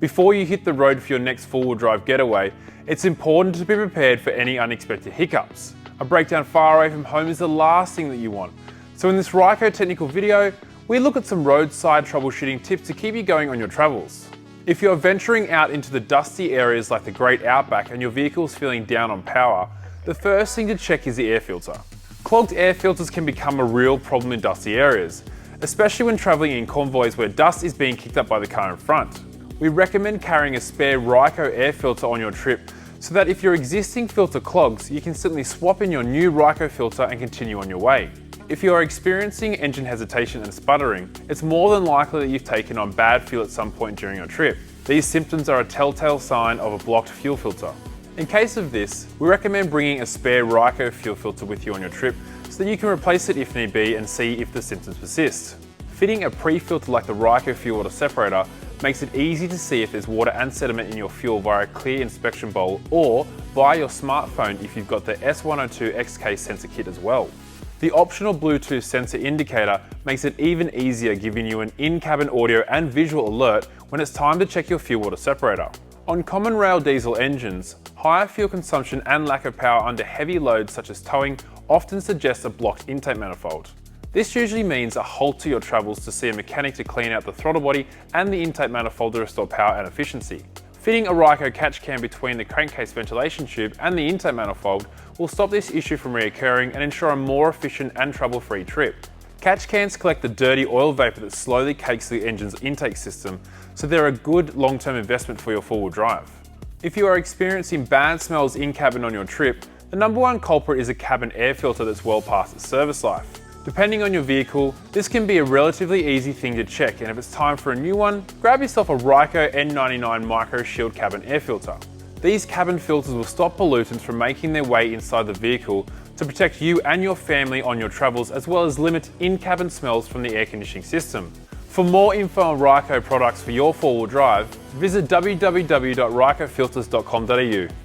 Before you hit the road for your next four-wheel drive getaway, it's important to be prepared for any unexpected hiccups. A breakdown far away from home is the last thing that you want. So in this Ryco technical video, we look at some roadside troubleshooting tips to keep you going on your travels. If you're venturing out into the dusty areas like the Great Outback and your vehicle's feeling down on power, the first thing to check is the air filter. Clogged air filters can become a real problem in dusty areas, especially when travelling in convoys where dust is being kicked up by the car in front. We recommend carrying a spare Ryco air filter on your trip so that if your existing filter clogs, you can simply swap in your new Ryco filter and continue on your way. If you are experiencing engine hesitation and sputtering, it's more than likely that you've taken on bad fuel at some point during your trip. These symptoms are a telltale sign of a blocked fuel filter. In case of this, we recommend bringing a spare Ryco fuel filter with you on your trip so that you can replace it if need be and see if the symptoms persist. Fitting a pre-filter like the Ryco fuel water separator makes it easy to see if there's water and sediment in your fuel via a clear inspection bowl or via your smartphone if you've got the S102XK sensor kit as well. The optional Bluetooth sensor indicator makes it even easier, giving you an in-cabin audio and visual alert when it's time to check your fuel water separator. On common rail diesel engines, higher fuel consumption and lack of power under heavy loads such as towing often suggests a blocked intake manifold. This usually means a halt to your travels to see a mechanic to clean out the throttle body and the intake manifold to restore power and efficiency. Fitting a Ryco catch can between the crankcase ventilation tube and the intake manifold will stop this issue from reoccurring and ensure a more efficient and trouble-free trip. Catch cans collect the dirty oil vapor that slowly cakes the engine's intake system, so they're a good long-term investment for your four-wheel drive. If you are experiencing bad smells in-cabin on your trip, the number one culprit is a cabin air filter that's well past its service life. Depending on your vehicle, this can be a relatively easy thing to check, and if it's time for a new one, grab yourself a Ryco N99 Micro Shield cabin air filter. These cabin filters will stop pollutants from making their way inside the vehicle to protect you and your family on your travels, as well as limit in-cabin smells from the air conditioning system. For more info on Ryco products for your four-wheel drive, visit www.rycofilters.com.au.